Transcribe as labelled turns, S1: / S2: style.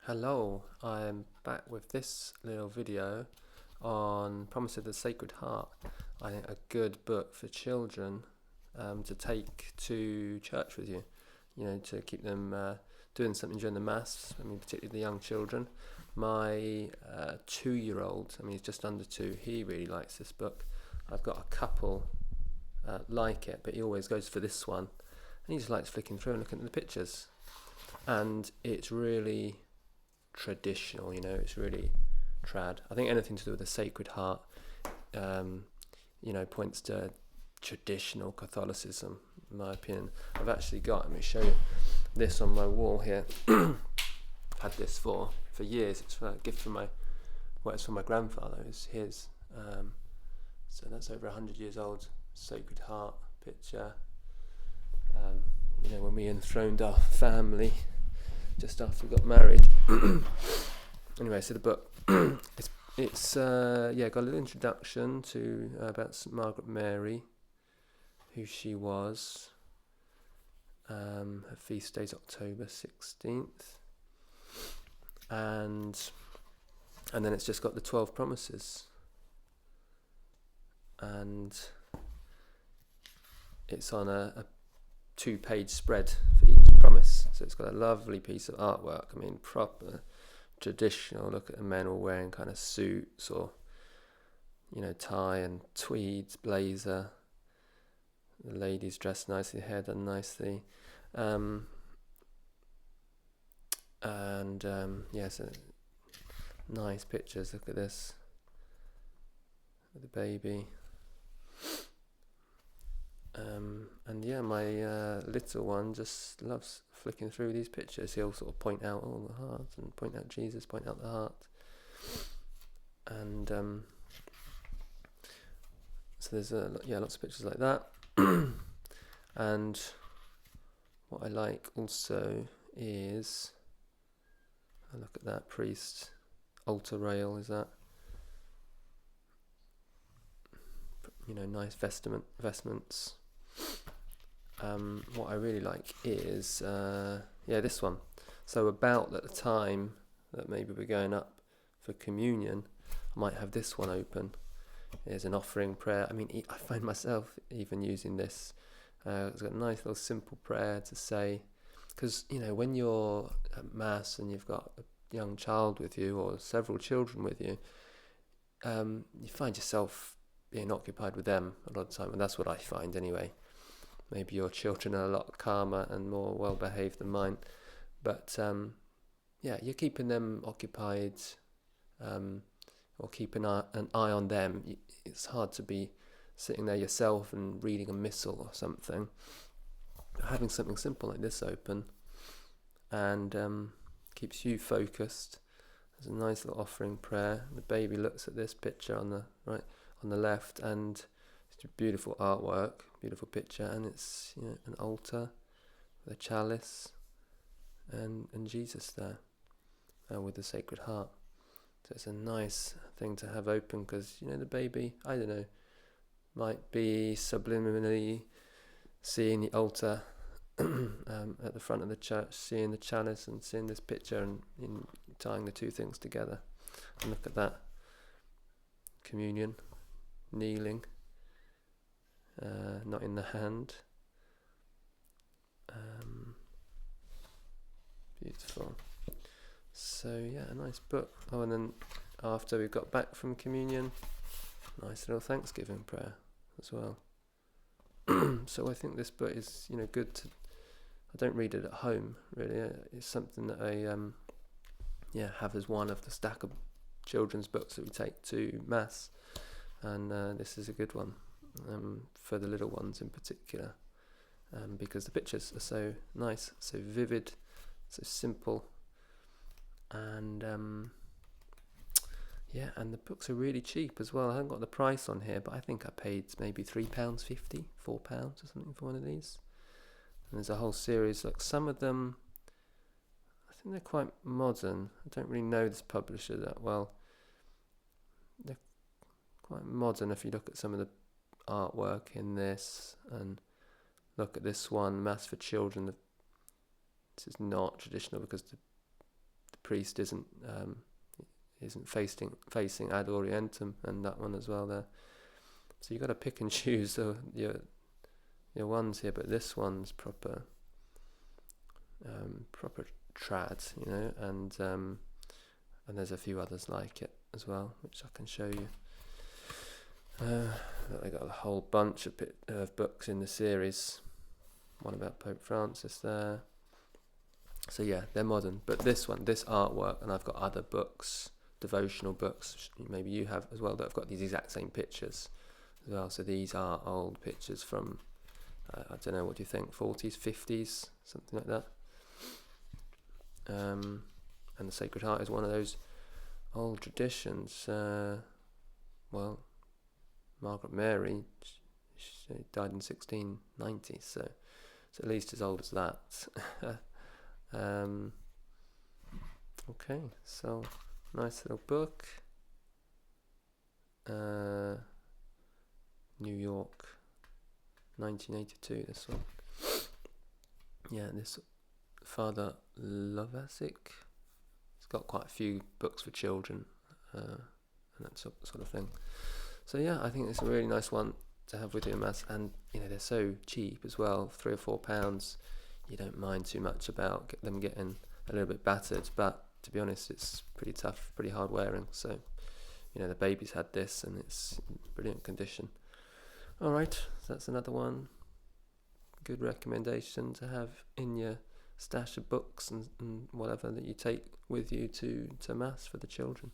S1: Hello, I'm back with this little video on Promise of the Sacred Heart. I think a good book for children to take to church with you, to keep them doing something during the Mass, particularly the young children. My 2-year-old, he's just under 2, he really likes this book. I've got a couple like it, but he always goes for this one. And he just likes flicking through and looking at the pictures. And it's really traditional, it's really trad. I think anything to do with the Sacred Heart, points to traditional Catholicism, in my opinion. I've actually got, let me show you this on my wall here. I've had this for years. It's a gift from it's from my grandfather. It's his. So that's over 100 years old. Sacred Heart picture. When we enthroned our family just after we got married. Anyway, so the book, it's got a little introduction to about St. Margaret Mary, who she was. Her feast day is October 16th, and then it's just got the 12 promises, and it's on a 2-page spread for each promise. So it's got a lovely piece of artwork. Proper traditional. Look at the men all wearing kind of suits or, tie and tweeds, blazer. The ladies dressed nicely, hair done nicely. So nice pictures. Look at this. The baby. My little one just loves flicking through these pictures. He'll sort of point out all the hearts and point out Jesus, point out the heart. And so there's lots of pictures like that. And what I like also is, look at that priest altar rail. Is that nice vestments. What I really like is this one. So about at the time that maybe we're going up for communion, I might have this one open. There's an offering prayer. I find myself even using this. It's got a nice little simple prayer to say, because when you're at Mass and you've got a young child with you or several children with you, you find yourself being occupied with them a lot of the time, and that's what I find anyway. Maybe your children are a lot calmer and more well behaved than mine, but you're keeping them occupied, or keeping an eye on them. It's hard to be sitting there yourself and reading a missal or something. Having something simple like this open and keeps you focused. There's a nice little offering prayer. The baby looks at this picture on the right, on the left, and it's a beautiful artwork, beautiful picture, and it's an altar with a chalice and Jesus there with the Sacred Heart. So it's a nice thing to have open, because the baby, I don't know, might be subliminally seeing the altar at the front of the church, seeing the chalice and seeing this picture, and tying the two things together. And look at that, communion, kneeling, not in the hand. Beautiful. So a nice book. Oh, and then after we got back from communion, nice little Thanksgiving prayer as well. So I think this book is good to, I don't read it at home really. It's something that I have as one of the stack of children's books that we take to Mass, and this is a good one for the little ones in particular, because the pictures are so nice, so vivid, so simple, and and the books are really cheap as well. I haven't got the price on here, but I think I paid maybe £3.50, £4 or something for one of these. And there's a whole series. Like some of them, I think they're quite modern. I don't really know this publisher that well. They're quite modern if you look at some of the artwork in this, and look at this one, Mass for Children. This is not traditional because the priest isn't facing ad orientem, and that one as well there. So you got to pick and choose your ones here, but this one's proper trad, you know, and there's a few others like it as well, which I can show you. They got a whole bunch of books in the series. One about Pope Francis there. So yeah, they're modern. But this artwork, and I've got other books, devotional books, maybe you have as well, that have got these exact same pictures as well. So these are old pictures from, I don't know, what do you think, 40s, 50s, something like that. And the Sacred Heart is one of those old traditions. Well, Margaret Mary, she died in 1690, so it's at least as old as that. Okay, so nice little book. New York, 1982, this one. Yeah, this Father Lovasic. He's got quite a few books for children, and that sort of thing. So yeah, I think it's a really nice one to have with your Mass, and you know, they're so cheap as well, £3 or £4. You don't mind too much about them getting a little bit battered, but to be honest, it's pretty tough, pretty hard wearing. So, you know, the baby's had this and it's in brilliant condition. All right, so that's another one. Good recommendation to have in your stash of books and whatever that you take with you to Mass for the children.